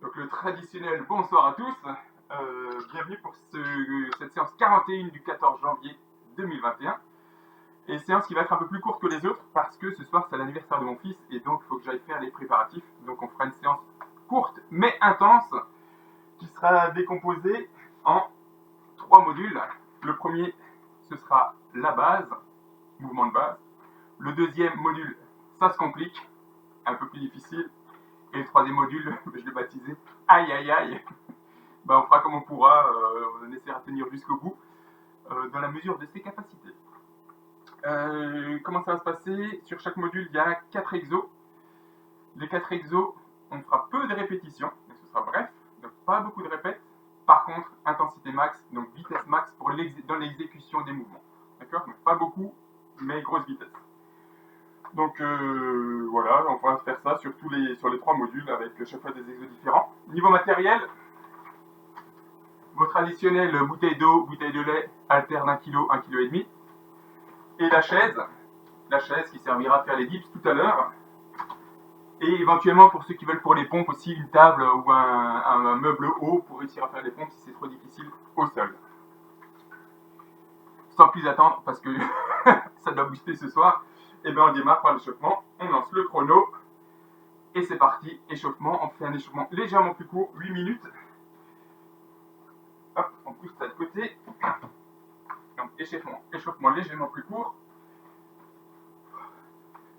Donc le traditionnel bonsoir à tous, bienvenue pour cette séance 41 du 14 janvier 2021. Et séance qui va être un peu plus courte que les autres parce que ce soir c'est l'anniversaire de mon fils et donc il faut que j'aille faire les préparatifs. Donc on fera une séance courte mais intense qui sera décomposée en 3 modules. Le premier, ce sera la base, mouvement de base. Le deuxième module, ça se complique, un peu plus difficile. Et le troisième module, je l'ai baptisé aïe aïe aïe. On fera comme on pourra, on essaiera de tenir jusqu'au bout, dans la mesure de ses capacités. Comment ça va se passer? Sur chaque module, il y a 4 exos. Les 4 exos, on fera peu de répétitions, mais ce sera bref, donc pas beaucoup de répètes. Par contre, intensité max, donc vitesse max dans l'exécution des mouvements. D'accord? Donc pas beaucoup, mais grosse vitesse. Donc voilà, on va faire ça sur les 3 modules avec chaque fois des exos différents. Niveau matériel, vos traditionnelles bouteilles d'eau, bouteilles de lait, alterne 1 kg, 1 kg et demi. Et la chaise qui servira à faire les dips tout à l'heure. Et éventuellement pour ceux qui veulent pour les pompes aussi une table ou un meuble haut pour réussir à faire les pompes si c'est trop difficile au sol. Sans plus attendre parce que ça doit booster ce soir, et on démarre par l'échauffement, on lance le chrono et c'est parti, échauffement, on fait un échauffement légèrement plus court, 8 minutes. Hop, on pousse ça de côté. Donc échauffement légèrement plus court.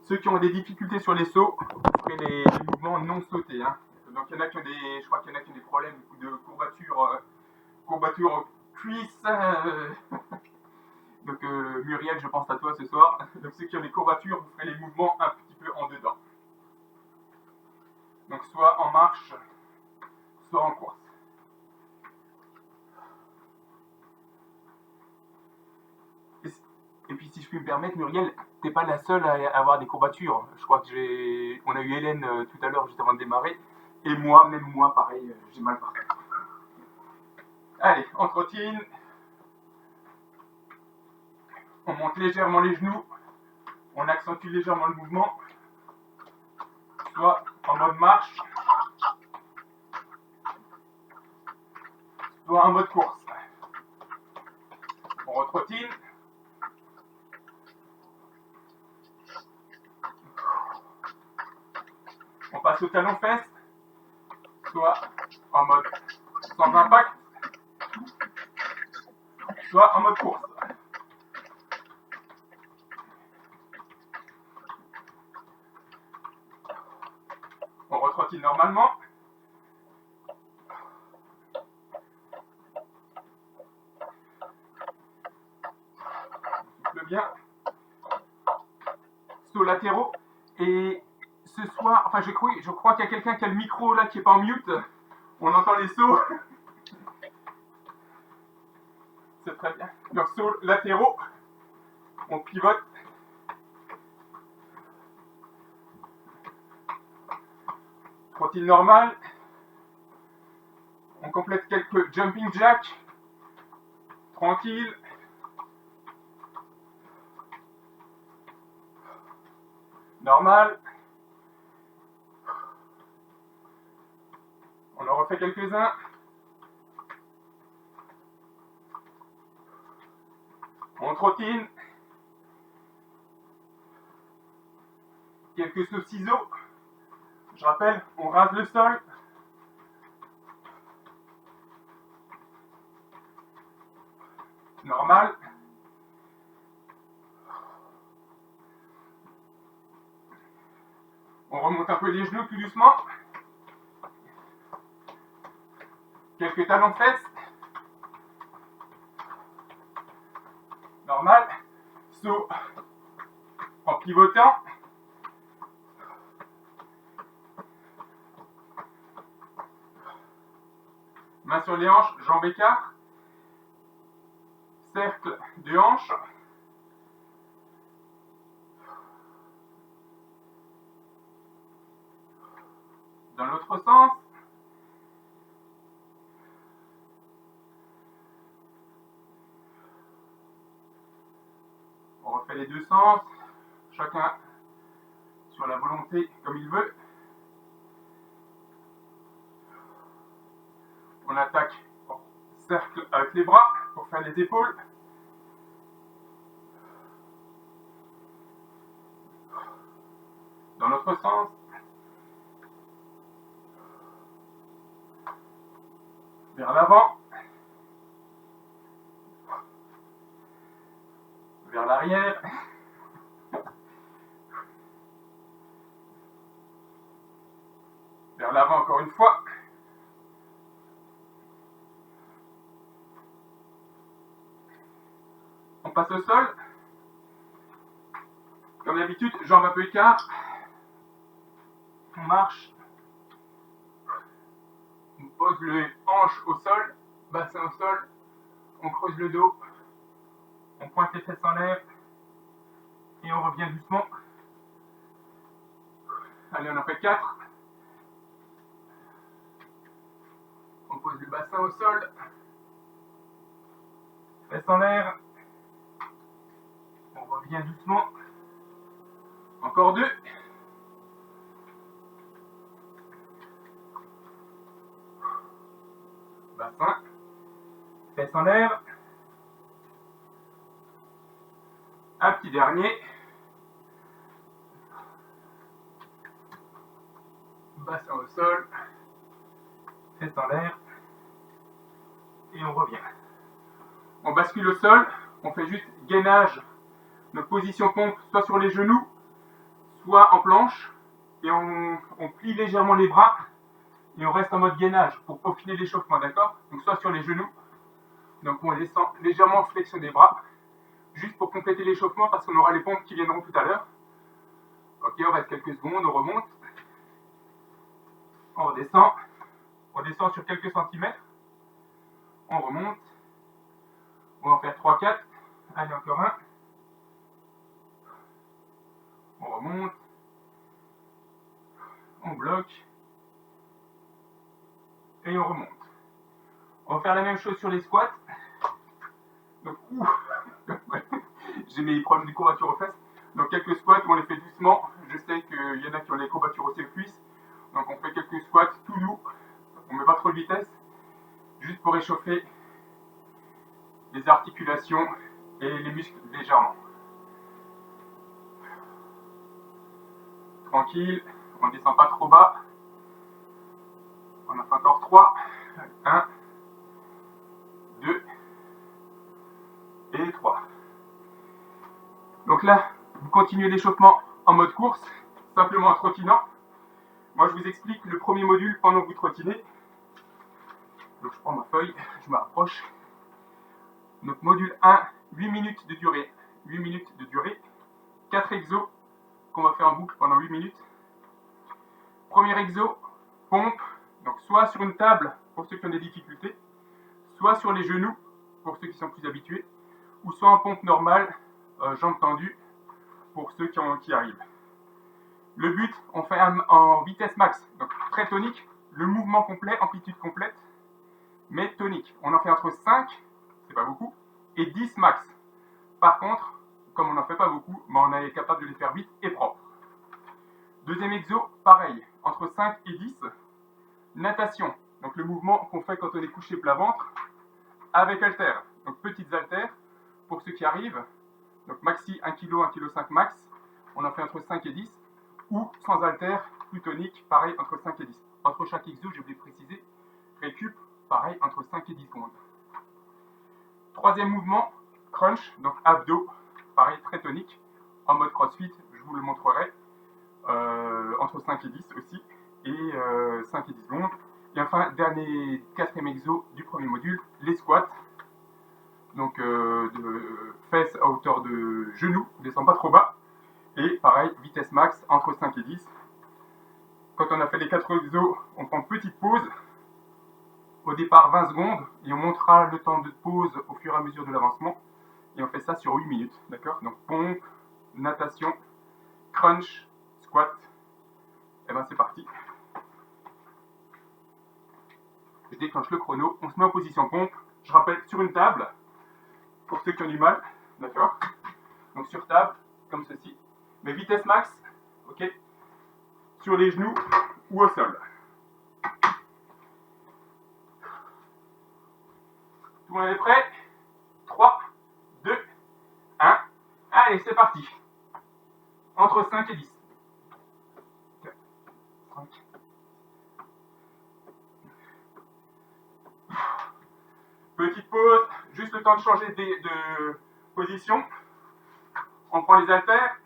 Ceux qui ont des difficultés sur les sauts, vous ferez les mouvements non sautés. Hein. Donc il y en a qui ont je crois qu'il y en a qui ont des problèmes de courbature aux cuisses. Donc Muriel, je pense à toi ce soir. Donc ceux qui ont des courbatures, vous ferez les mouvements un petit peu en dedans. Donc soit en marche, soit en course. Et puis si je puis me permettre, Muriel, t'es pas la seule à avoir des courbatures. Je crois que on a eu Hélène tout à l'heure juste avant de démarrer. Et moi, même moi, pareil, j'ai mal partout. Allez, on trottine. On monte légèrement les genoux. On accentue légèrement le mouvement. Soit en mode marche, soit en mode course. On retrottine. On passe au talon-fesse, soit en mode sans impact, soit en mode course. On retrottine normalement. On souffle bien. Sauts latéraux. Et ce soir, enfin je crois qu'il y a quelqu'un qui a le micro là qui est pas en mute. On entend les sauts. C'est très bien. Donc sauts latéraux. On pivote. Trottine normale. On complète quelques jumping jacks. Tranquille. Normal. On en refait quelques-uns. On trottine. Quelques sauts ciseaux. Je rappelle, on rase le sol. Normal. On remonte un peu les genoux tout doucement. Quelques talons de fesses. Normal. Saut en pivotant. Main sur les hanches, jambes écart. Cercle de hanches. Dans l'autre sens. On refait les deux sens. Chacun sur la volonté comme il veut. attaque en cercle avec les bras pour faire les épaules. Dans l'autre sens. Vers l'avant. Vers l'arrière. Vers l'avant encore une fois. On passe au sol. Comme d'habitude, jambes un peu écart. On marche. On pose les hanches au sol, bassin au sol. On creuse le dos. On pointe les fesses en l'air. Et on revient doucement. Allez, on en fait 4. On pose le bassin au sol. Fesses en l'air. On revient doucement. Encore 2. Bassin. Fesses en l'air. Un petit dernier. Bassin au sol. Fesses en l'air. Et on revient. On bascule au sol. On fait juste gainage. Notre position pompe, soit sur les genoux, soit en planche. Et on plie légèrement les bras. Et on reste en mode gainage pour peaufiner l'échauffement, d'accord? Donc soit sur les genoux. Donc on descend légèrement, flexion des bras. Juste pour compléter l'échauffement parce qu'on aura les pompes qui viendront tout à l'heure. Ok, on reste quelques secondes, on remonte. On redescend. On descend sur quelques centimètres. On remonte. On va en faire 3-4. Allez, encore un. On remonte. On bloque. Et on remonte. On va faire la même chose sur les squats. Donc, j'ai mes problèmes de courbature aux fesses. Donc, quelques squats où on les fait doucement. Je sais qu'il y en a qui ont les courbatures aussi aux cuisses. Donc, on fait quelques squats tout doux. On ne met pas trop de vitesse. Juste pour réchauffer les articulations et les muscles légèrement. Tranquille. On ne descend pas trop bas. On en fait encore 3. 1, 2 et 3. Donc là, vous continuez l'échauffement en mode course, simplement en trottinant. Moi, je vous explique le premier module pendant que vous trottinez. Donc, je prends ma feuille, je me rapproche. Donc, module 1, 8 minutes de durée. 8 minutes de durée. 4 exos qu'on va faire en boucle pendant 8 minutes. Premier exo, pompe. Donc, soit sur une table pour ceux qui ont des difficultés, soit sur les genoux pour ceux qui sont plus habitués, ou soit en pompe normale, jambes tendues pour ceux qui arrivent. Le but, on fait en vitesse max, donc très tonique, le mouvement complet, amplitude complète, mais tonique. On en fait entre 5, c'est pas beaucoup, et 10 max. Par contre, comme on n'en fait pas beaucoup, on est capable de les faire vite et propre. Deuxième exo, pareil, entre 5 et 10, natation, donc le mouvement qu'on fait quand on est couché plat ventre, avec haltères, donc petites haltères, pour ceux qui arrivent, donc maxi 1 kg, 1,5 kg max, on en fait entre 5 et 10, ou sans haltères, plus tonique, pareil, entre 5 et 10. Entre chaque exo, je vais préciser, récup, pareil, entre 5 et 10 secondes. Troisième mouvement, crunch, donc abdos, pareil, très tonique, en mode crossfit, je vous le montrerai, entre 5 et 10 aussi, et 5 et 10 secondes. Et enfin, quatrième exo du premier module, les squats, donc de fesses à hauteur de genoux, on ne descend pas trop bas, et pareil, vitesse max, entre 5 et 10. Quand on a fait les 4 exos, on prend une petite pause, au départ 20 secondes, et on montera le temps de pause au fur et à mesure de l'avancement, et on fait ça sur 8 minutes, d'accord? Donc pompe, natation, crunch, squat, et ben c'est parti. Je déclenche le chrono, on se met en position pompe, je rappelle sur une table, pour ceux qui ont du mal, d'accord? Donc sur table, comme ceci, mais vitesse max, ok? Sur les genoux ou au sol. parti. Entre 5 et 10. 4, 5. Petite pause, juste le temps de changer de position. On prend les haltères,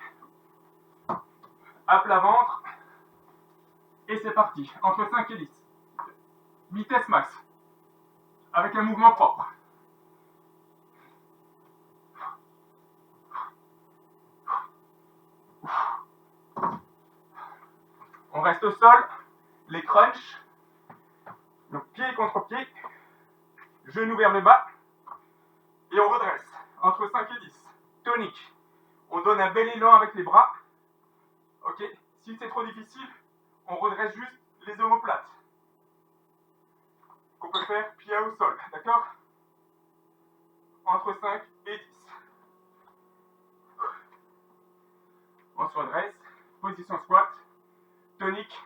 à plat ventre, et c'est parti. Entre 5 et 10. Vitesse max, avec un mouvement propre. On reste au sol, les crunchs, donc pied contre pied, genou vers le bas, et on redresse, entre 5 et 10. Tonique, on donne un bel élan avec les bras, ok. Si c'est trop difficile, on redresse juste les omoplates, qu'on peut faire pied au sol, d'accord. Entre 5 et 10. On se redresse, position squat, tonique,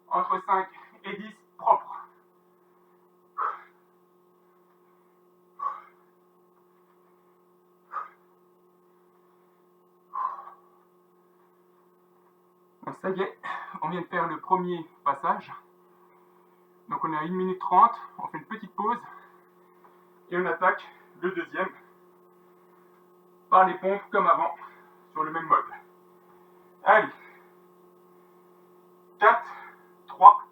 entre 5 et 10, propre. Donc ça y est, on vient de faire le premier passage. Donc on est à 1 minute 30, on fait une petite pause et on attaque le deuxième par les pompes comme avant, sur le même mode. Allez, 4, 3,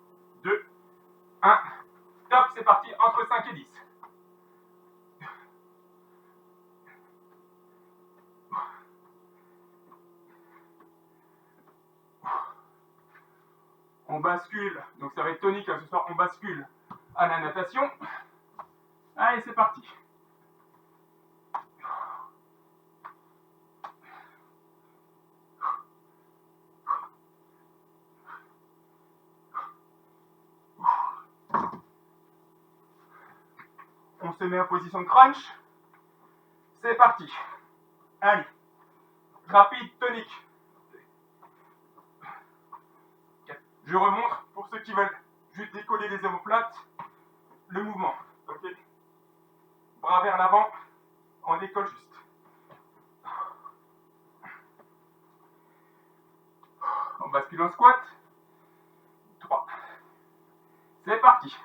2, 1, top, c'est parti, entre 5 et 10. On bascule, donc ça va être tonique, hein, ce soir on bascule à la natation. Allez, c'est parti. On se met en position de crunch. C'est parti. Allez, rapide, tonique. Je remonte pour ceux qui veulent juste décoller les omoplates. Le mouvement, ok. Bras vers l'avant, on décolle juste. On bascule en squat. 3. C'est parti.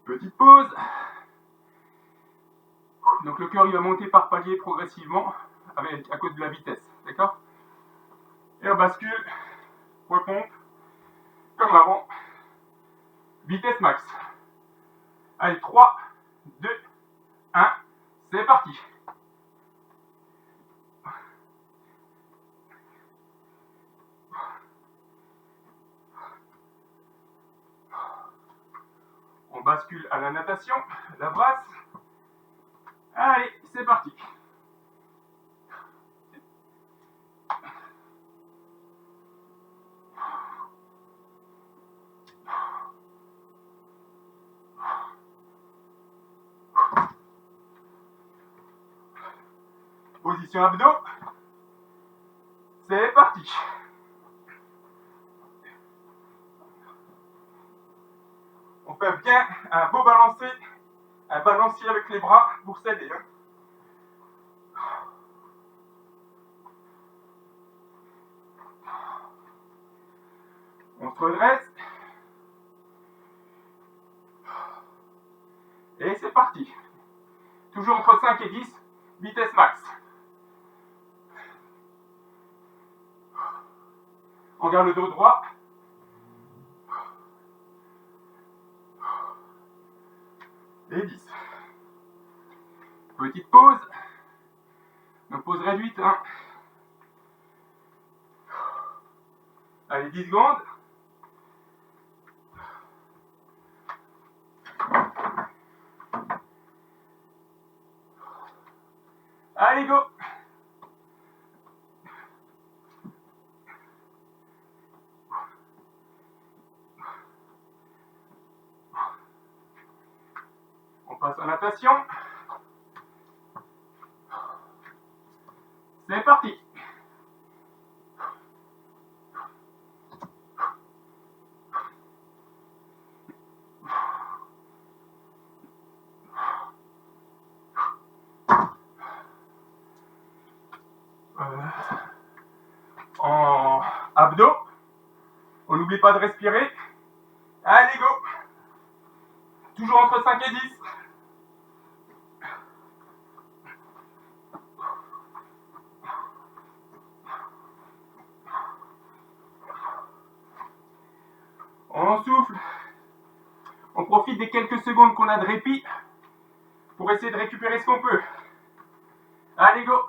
Petite pause. Donc le cœur il va monter par palier progressivement à cause de la vitesse, d'accord. Et on bascule, repompe, comme avant, vitesse max. Allez, 3, 2, 1, c'est parti. On bascule à la natation, la brasse. Allez, c'est parti. Position abdos. C'est parti. On fait bien un beau balancé, un balancier avec les bras pour s'aider. On se redresse. Et c'est parti. Toujours entre 5 et 10, vitesse max. On garde le dos droit. Et 10. Petite pause. Donc pause réduite. Hein. Allez, 10 secondes. Allez, go. On passe en natation. C'est parti. En abdos. On n'oublie pas de respirer. Allez, go. Toujours entre 5 et 10. On souffle. On profite des quelques secondes qu'on a de répit pour essayer de récupérer ce qu'on peut. Allez, go.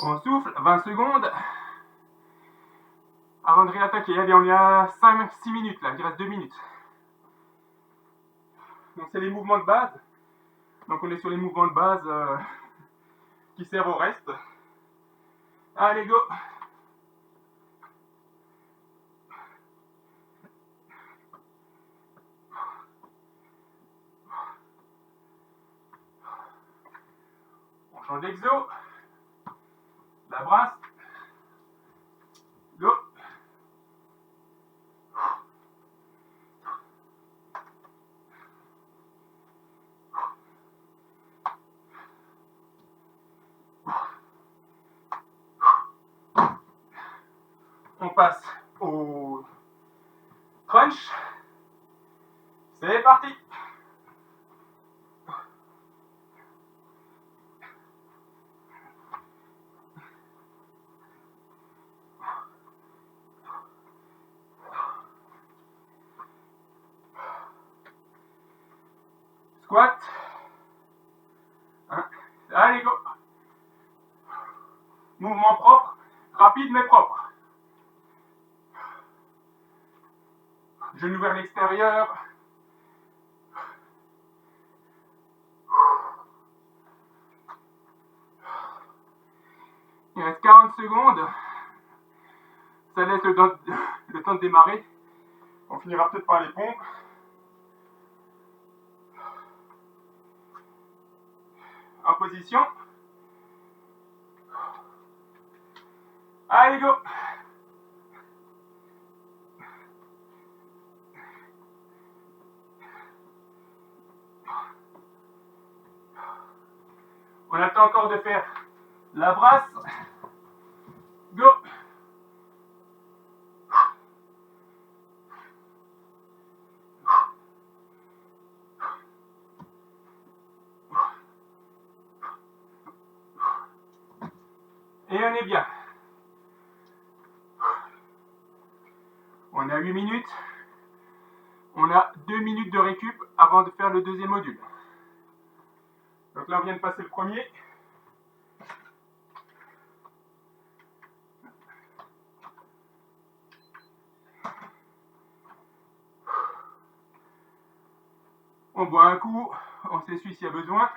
On souffle, 20 secondes. Avant de réattaquer, allez, on est à 5-6 minutes là, il reste 2 minutes. Donc c'est les mouvements de base. Donc on est sur les mouvements de base qui servent au reste. Allez, go. On change d'exo. La brasse. Go. On passe au crunch. C'est parti. Squat. Allez, go. Mouvement propre, rapide mais propre. Genou vers l'extérieur. Il reste 40 secondes. Ça laisse le temps de démarrer. On finira peut-être par les pompes. En position. Allez, go. On attend encore de faire la brasse. Go. Et on est bien. On a 8 minutes. On a 2 minutes de récup avant de faire le deuxième module. Donc là, on vient de passer le premier. On boit un coup, on s'essuie s'il y a besoin.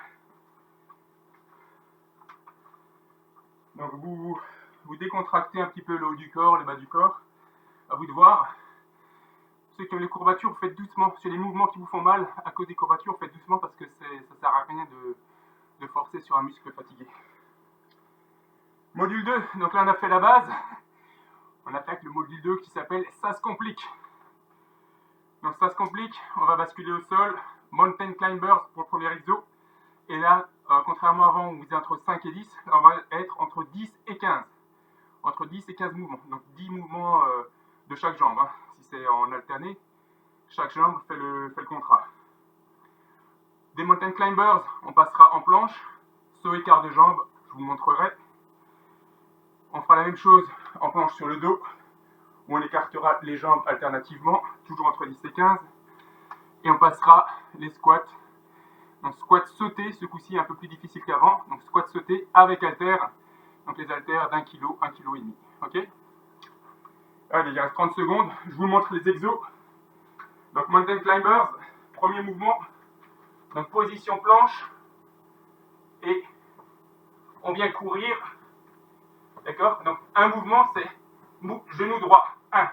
Donc vous décontractez un petit peu le haut du corps, le bas du corps. À vous de voir. Ceux qui ont les courbatures, vous faites doucement. Sur les mouvements qui vous font mal à cause des courbatures, vous faites doucement parce que ça ne sert à rien de forcer sur un muscle fatigué. Module 2, donc là on a fait la base. On attaque le module 2 qui s'appelle Ça se complique. Donc ça se complique, on va basculer au sol. Mountain Climbers pour le premier exo. Et là, contrairement à avant où vous êtes entre 5 et 10, on va être entre 10 et 15. Entre 10 et 15 mouvements. Donc 10 mouvements de chaque jambe. Hein. Si c'est en alterné, chaque jambe fait le contrat. Des Mountain Climbers, on passera en planche. Saut écart de jambes, je vous montrerai. On fera la même chose en planche sur le dos, où on écartera les jambes alternativement, toujours entre 10 et 15. Et on passera les squats. Donc squat sauté, ce coup-ci un peu plus difficile qu'avant. Donc squat sauté avec haltères. Donc les haltères d'1 kg, 1,5 kg. Ok. Allez, il reste 30 secondes. Je vous montre les exos. Donc Mountain Climbers, premier mouvement. Donc position planche. Et on vient courir. D'accord. Donc un mouvement, c'est genou droit. 1,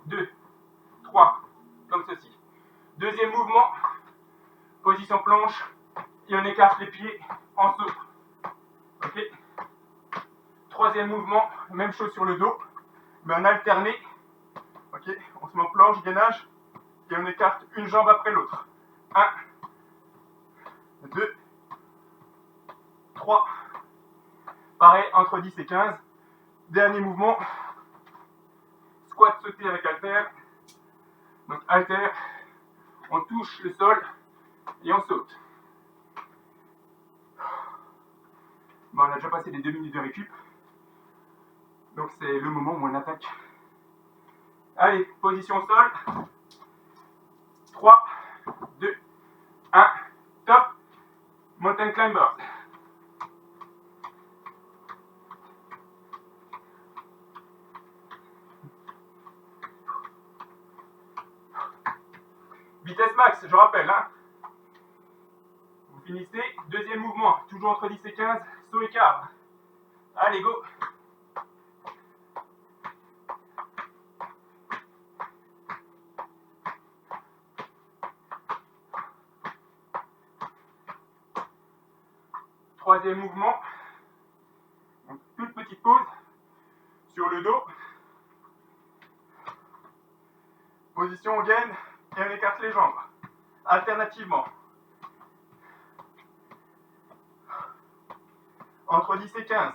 2, 3. Comme ceci. Deuxième mouvement. Position planche. Et on écarte les pieds en saut. Ok. Troisième mouvement, même chose sur le dos, mais en alterné. Ok. Ok, on se met en planche, gainage, et on écarte une jambe après l'autre. 1, 2, 3. Pareil, entre 10 et 15. Dernier mouvement, squat sauté avec haltère. Donc haltère, on touche le sol et on saute. Bon, on a déjà passé les 2 minutes de récup. Donc c'est le moment où on attaque. Allez, position au sol. 3, 2, 1, top. Mountain climbers. Vitesse max, je rappelle. Hein. Vous finissez, deuxième mouvement, toujours entre 10 et 15, saut écart. Allez, go. Troisième mouvement, donc, toute petite pause sur le dos. Position on gaine et on écarte les jambes. Alternativement. Entre 10 et 15.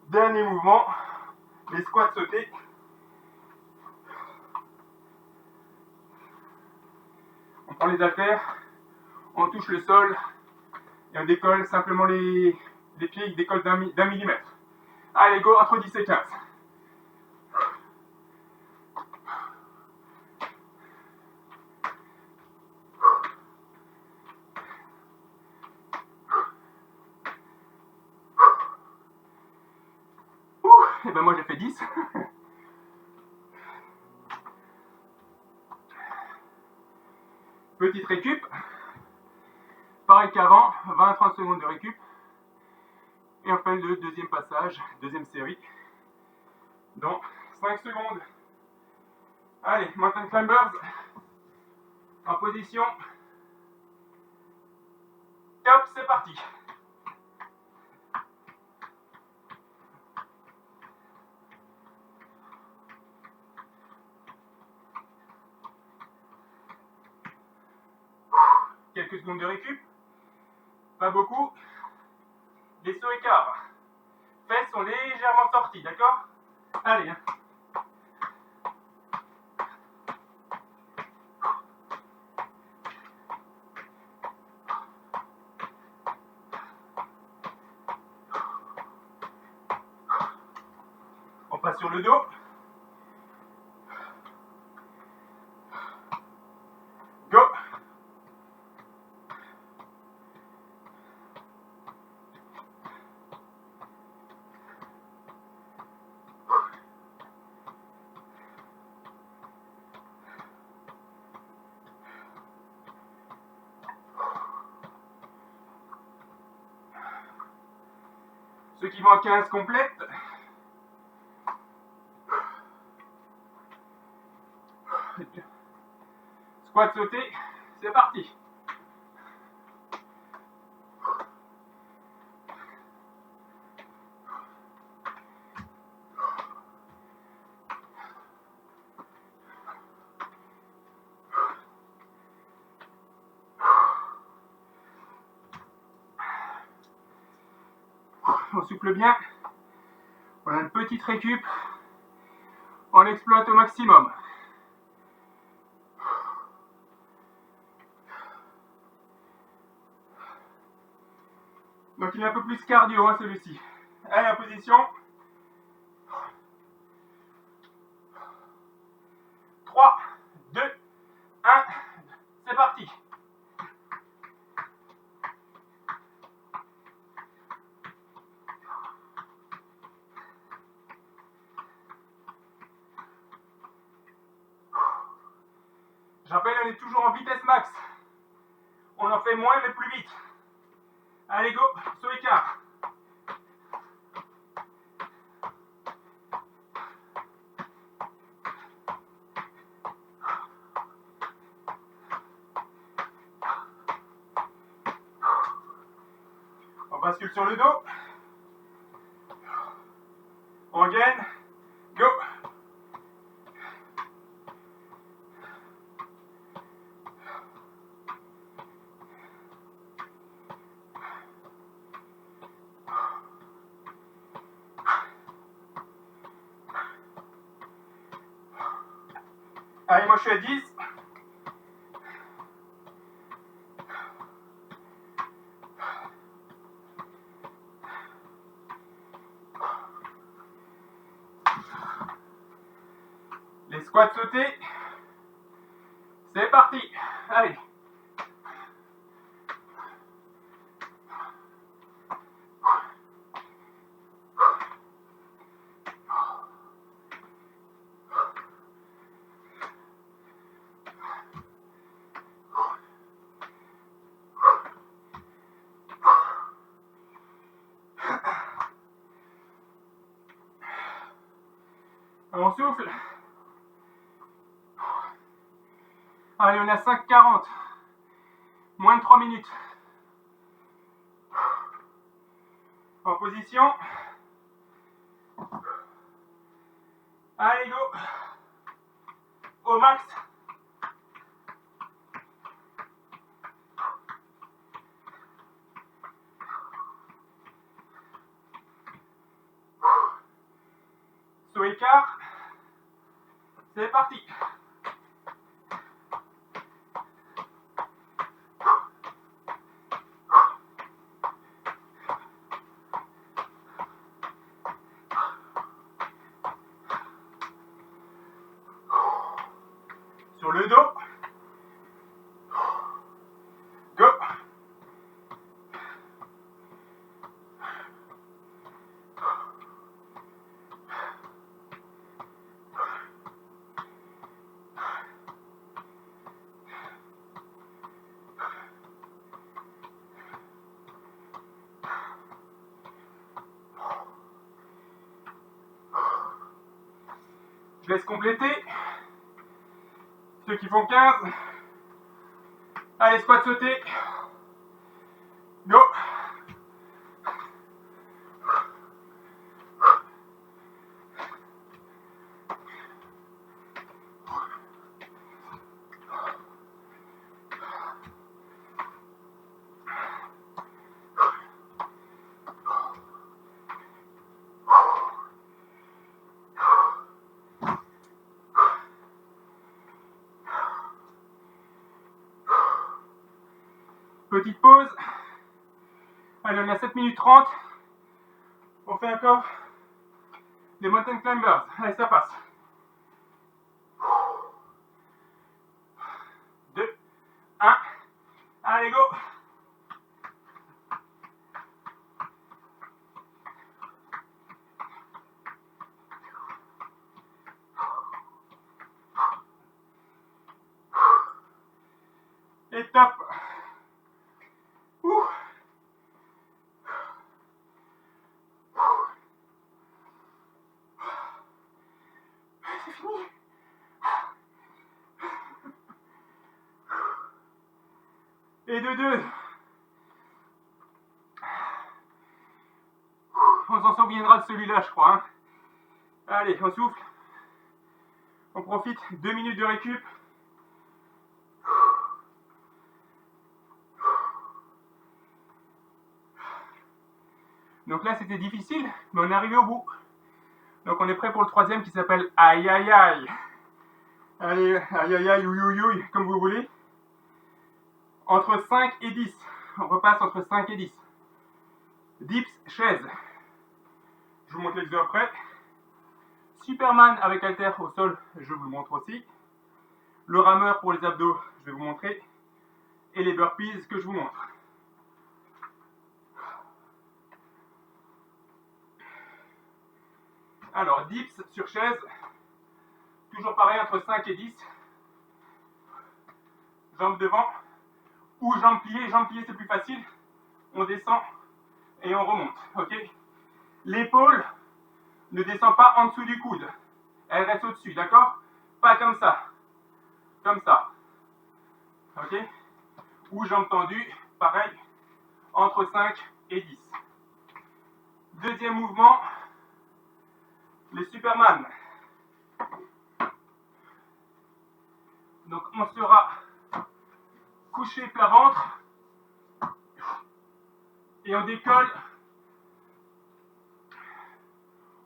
Dernier mouvement, les squats sautés. On prend les haltères, on touche le sol et on décolle simplement les pieds, ils décollent d'un millimètre. Allez, go, entre 10 et 15. Et ben moi j'ai fait 10. Petite récup. Pareil qu'avant, 20 à 30 secondes de récup. Et on fait le deuxième passage, deuxième série. Dans 5 secondes. Allez, mountain climbers. En position. Top, c'est parti. Quelques secondes de récup. Pas beaucoup. Les sauts écarts. Fesses sont légèrement sortis, d'accord? Allez. Hein. On passe sur le dos. Go. Ceux qui vont à 15 complètes. Squat sauté, c'est parti. On souffle bien. On a une petite récup. On l'exploite au maximum. Donc il est un peu plus cardio hein, celui-ci. Allez en position. 3, 2, 1, c'est parti. Je rappelle, elle est toujours en vitesse max. On en fait moins mais plus vite. Allez go, saut écart. bascule sur le dos. On gaine. Go. Allez, moi je suis à 10. Les squats sautés. C'est parti. Allez. On souffle. Allez, on a 5,40. Moins de 3 minutes. En position. Allez, go. Au max. Saut écart. C'est parti. Sur le dos. Go. Je laisse compléter. Ceux qui font 15. Allez, squat sauté. Go. Petite pause. Allez, on a 7 minutes 30. On fait encore des mountain climbers. Allez, ça passe. 2, 1. Allez, go. Et top. Ouh. C'est fini. Et de 2. On s'en souviendra de celui-là, je crois. Hein. Allez, on souffle. On profite. 2 minutes de récup. Donc là, c'était difficile, mais on est arrivé au bout. Donc on est prêt pour le troisième qui s'appelle aïe aïe aïe. Allez, aïe aïe aïe, ouïe ouïe ouïe, comme vous voulez. Entre 5 et 10. On repasse entre 5 et 10. Dips, chaise. Je vous montre l'exo après. Superman avec halter au sol, je vous le montre aussi. Le rameur pour les abdos, je vais vous montrer. Et les burpees que je vous montre. Alors, dips sur chaise. Toujours pareil, entre 5 et 10. Jambes devant. Ou jambes pliées c'est plus facile. On descend et on remonte, ok? L'épaule ne descend pas en dessous du coude. Elle reste au-dessus, d'accord? Pas comme ça. Comme ça. Ok? Ou jambes tendues, pareil, entre 5 et 10. Deuxième mouvement, les Superman. Donc on sera couché plat ventre et on décolle.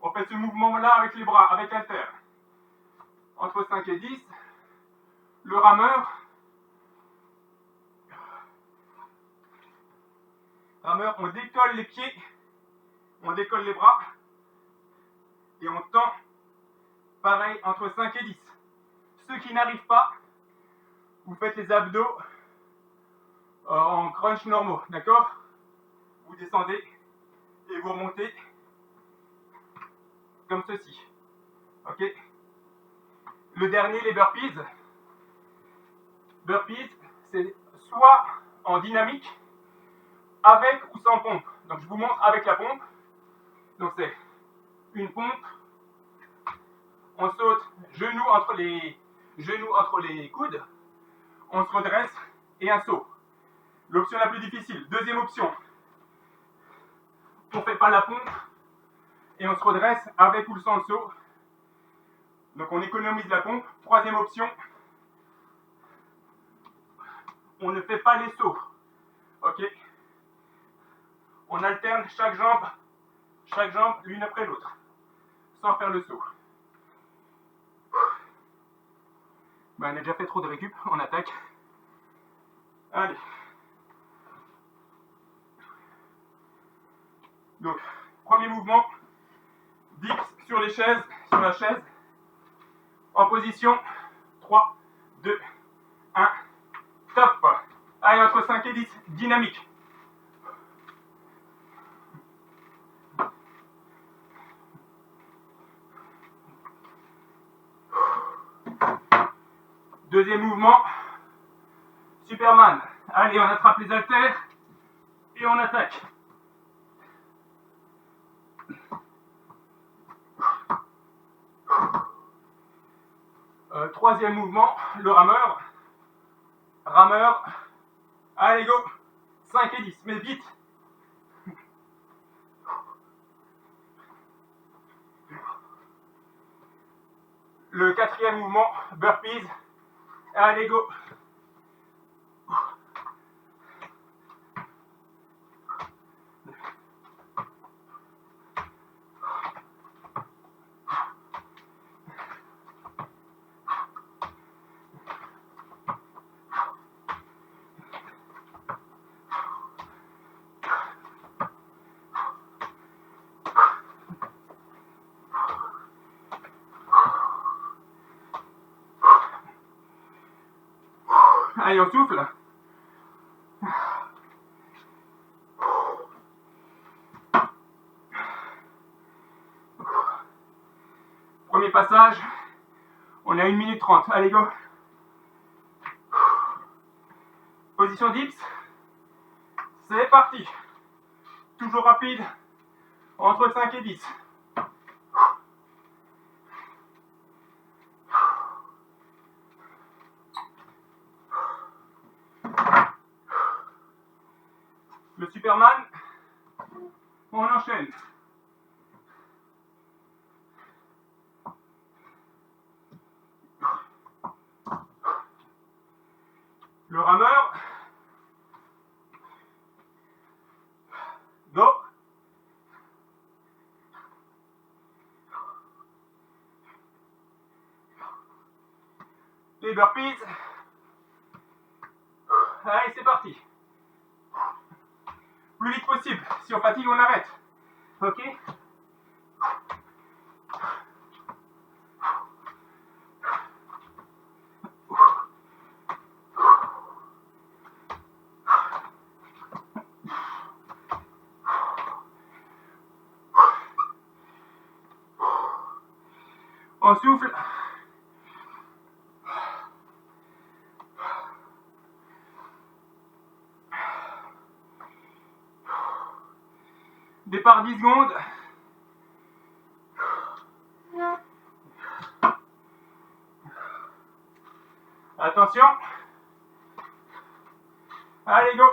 On fait ce mouvement-là avec les bras, avec halter. Entre 5 et 10. Le rameur. Rameur, on décolle les pieds, on décolle les bras et on tend pareil entre 5 et 10. Ceux qui n'arrivent pas, vous faites les abdos en crunch normaux, d'accord? Vous descendez et vous remontez comme ceci. Ok? Le dernier, les burpees. Burpees, c'est soit en dynamique, avec ou sans pompe. Donc je vous montre avec la pompe. Donc c'est une pompe. On saute genoux entre les coudes. On se redresse et un saut. L'option la plus difficile. Deuxième option. On ne fait pas la pompe et on se redresse avec ou sans le saut. Donc on économise la pompe. Troisième option. On ne fait pas les sauts. Ok? On alterne chaque jambe l'une après l'autre, sans faire le saut. Ben, on a déjà fait trop de récup, on attaque. Allez. Donc, premier mouvement, dips sur la chaise, en position, 3, 2, 1, top. Allez, entre 5 et 10, dynamique. Deuxième mouvement, Superman. Allez, on attrape les haltères et on attaque. Troisième mouvement, le rameur. Rameur. Allez, go. 5 et 10, mais vite. Le quatrième mouvement, burpees. Allez, go. Allez, on souffle. Premier passage. On est à 1 minute 30. Allez, go. Position dips. C'est parti. Toujours rapide. Entre 5 et 10. Le Superman. On enchaîne. Le rameur. Go. Les burpees. Allez, c'est parti. Plus vite possible. Si on fatigue, on arrête. Ok? On souffle. Départ 10 secondes. Attention. Allez, go.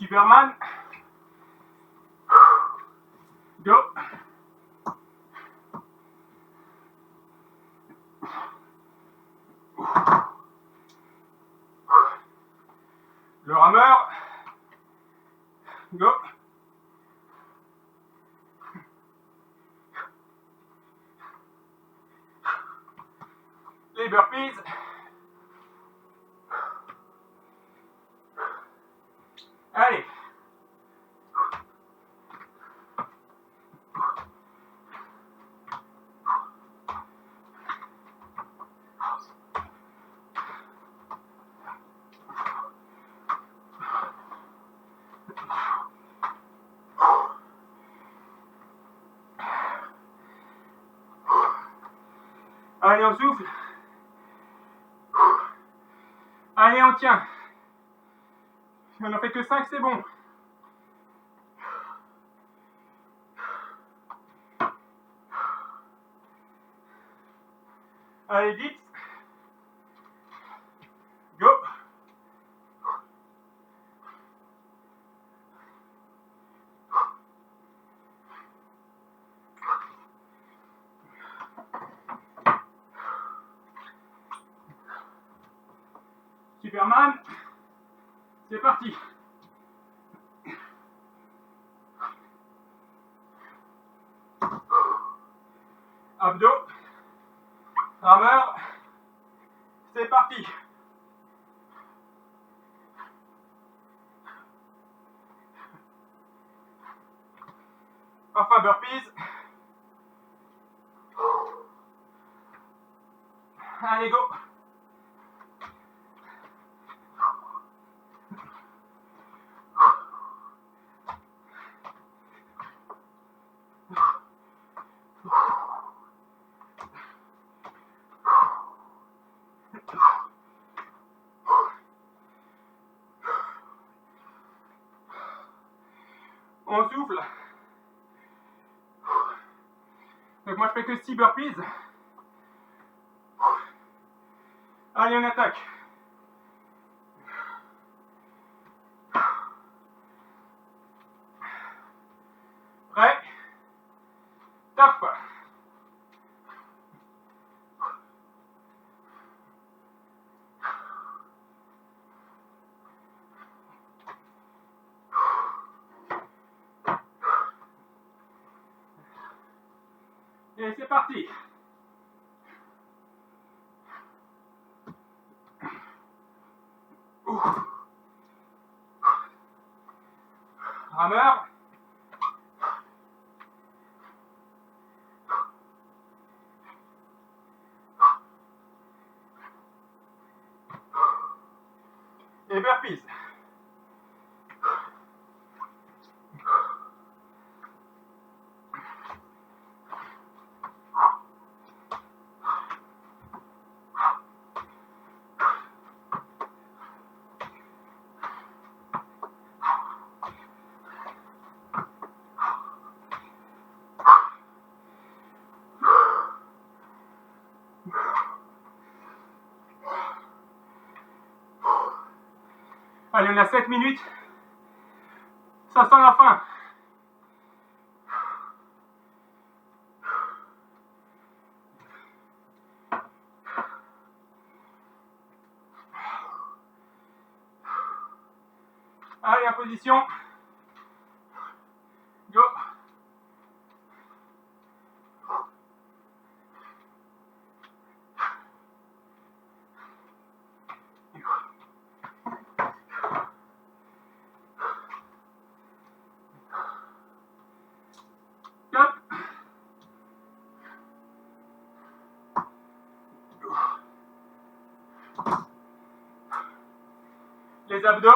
Superman. Go. Le rameur. Go. Les burpees. Allez. Allez, on souffle. Allez, on tient. Si on n'en fait que 5, c'est bon. Allez, dips. Go. Superman. C'est parti. Abdos. Rameur. C'est parti. Enfin, burpees. Allez, go. On souffle. Donc moi je fais que 6 burpees. Allez, on attaque. Prêt. Top. Et c'est parti. Rameur. Et burpees. Allez, on a 7 minutes. Ça sent la fin. Allez, en position. Go. Top. Les abdos.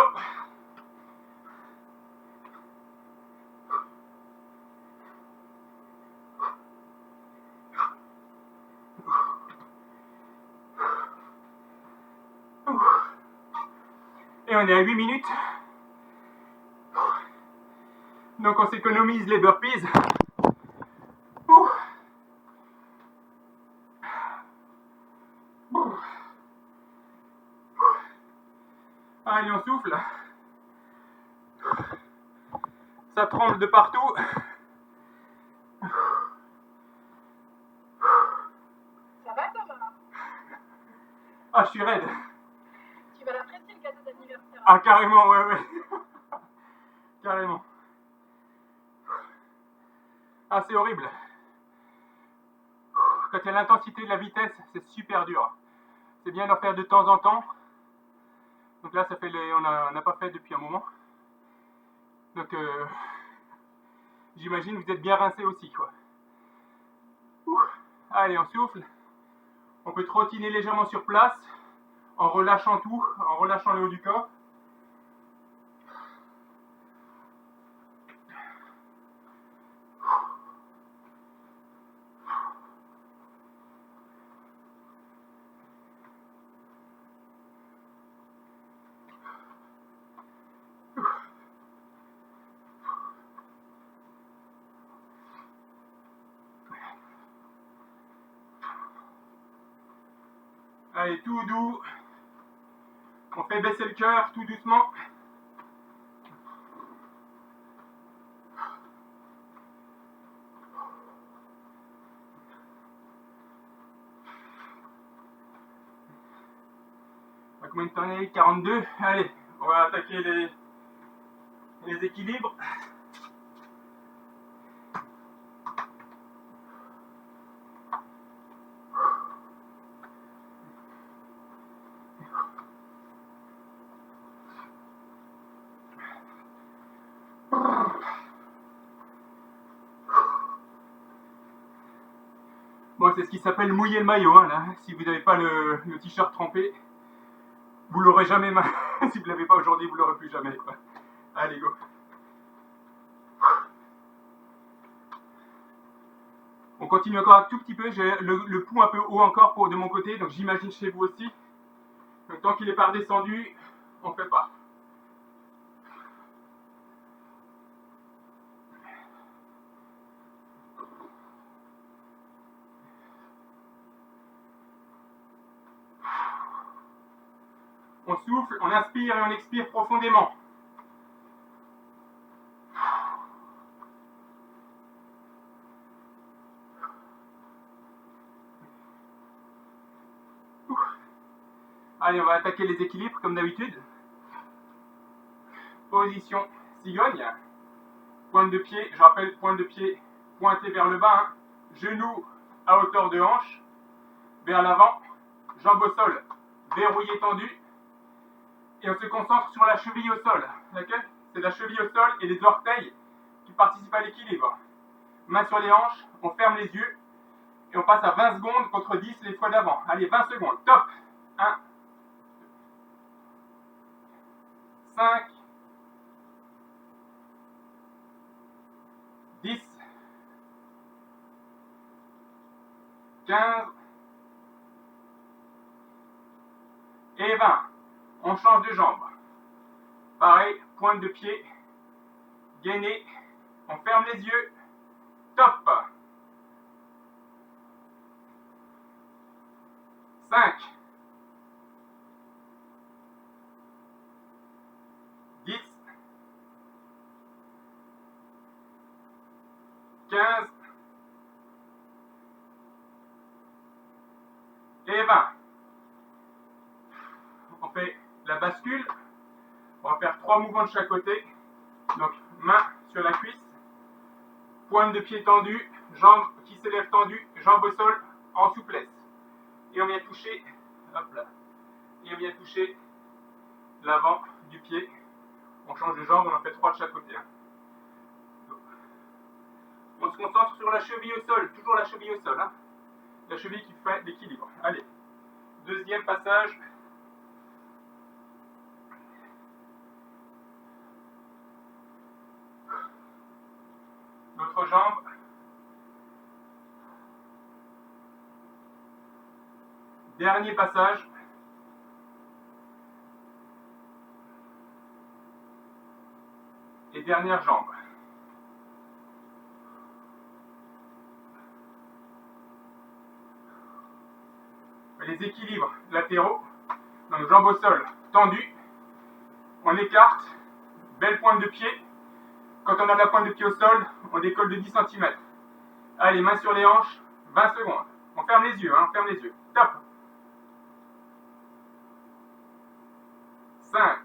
Et on est à 8 minutes. Donc on s'économise les burpees. Allez, on souffle. Ça tremble de partout. Ça va, Thomas? Ah, je suis raide. Tu vas l'apprécier, le cadeau d'anniversaire. Ah, carrément, ouais. Carrément. Ah, c'est horrible. Quand il y a l'intensité de la vitesse, c'est super dur. C'est bien d'en faire de temps en temps. Donc là, ça fait on n'a pas fait depuis un moment. Donc, j'imagine que vous êtes bien rincé aussi, quoi. Allez, on souffle. On peut trottiner légèrement sur place, en relâchant tout, en relâchant le haut du corps. Allez, tout doux. On fait baisser le cœur tout doucement. À combien de temps on est? 42. Allez, on va attaquer les équilibres. Bon, c'est ce qui s'appelle mouiller le maillot, hein, là. Si vous n'avez pas le t-shirt trempé, vous l'aurez jamais. Si vous ne l'avez pas aujourd'hui, vous l'aurez plus jamais, quoi. Allez, go. On continue encore un tout petit peu. J'ai le pouls un peu haut encore de mon côté, donc j'imagine chez vous aussi. Donc tant qu'il n'est pas redescendu, on ne fait pas. On souffle, on inspire et on expire profondément. Allez, on va attaquer les équilibres comme d'habitude. Position cigogne. Pointe de pied, je rappelle, pointe de pied pointée vers le bas. Hein. Genou à hauteur de hanche, vers l'avant. Jambes au sol, verrouillées tendues. Et on se concentre sur la cheville au sol. D'accord ? C'est la cheville au sol et les orteils qui participent à l'équilibre. Main sur les hanches, on ferme les yeux. Et on passe à 20 secondes contre 10 les fois d'avant. Allez, 20 secondes. Top. 1, 5, 10, 15 et 20. On change de jambe. Pareil, pointe de pied, gainée. On ferme les yeux. Top. 5, 10, 15 et 20. On fait la bascule. On va faire 3 mouvements de chaque côté. Donc, main sur la cuisse, pointe de pied tendue, jambes qui s'élèvent tendues, jambes au sol en souplesse. Et on vient toucher, hop là, et on vient toucher l'avant du pied. On change de jambe, on en fait 3 de chaque côté. Hein. On se concentre sur la cheville au sol, toujours la cheville au sol. Hein. La cheville qui fait l'équilibre. Allez, deuxième passage. L'autre jambe. Dernier passage. Et dernière jambe. Les équilibres latéraux. Donc jambes au sol tendues. On écarte. Belle pointe de pied. Quand on a la pointe de pied au sol, on décolle de 10 cm. Allez, main sur les hanches, 20 secondes. On ferme les yeux, on ferme les yeux. Top. 5,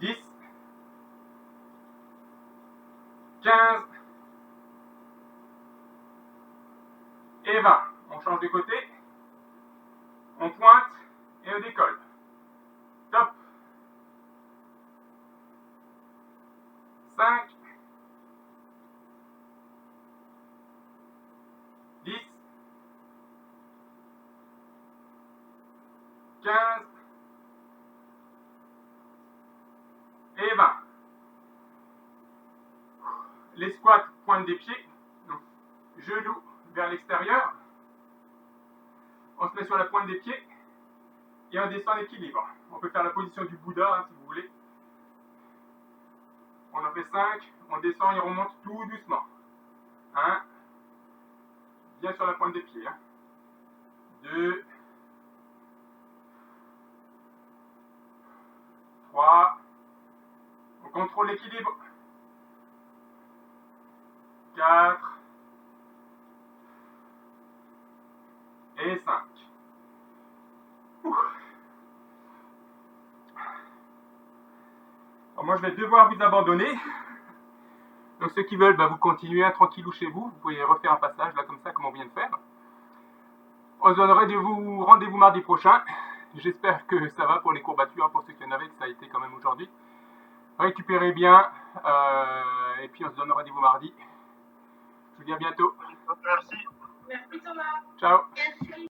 10, 15 et 20. On change de côté, on pointe et on décolle. Top. 5, 10, 15 et 20. Les squats, pointe des pieds, donc genoux vers l'extérieur. On se met sur la pointe des pieds et on descend en équilibre. On peut faire la position du Bouddha si vous voulez. On en fait 5, on descend et on remonte tout doucement. 1, bien sur la pointe des pieds. 2, 3, on contrôle l'équilibre. 4 et 5. Alors moi je vais devoir vous abandonner. Donc ceux qui veulent, vous continuez tranquillou chez vous. Vous pouvez refaire un passage là comme ça, comme on vient de faire. On se donne rendez-vous mardi prochain. J'espère que ça va pour les courbatures, pour ceux qui en avaient, que ça a été quand même aujourd'hui. Récupérez bien. Et puis on se donne rendez-vous mardi. Je vous dis à bientôt. Merci. Merci Thomas. Ciao. Merci.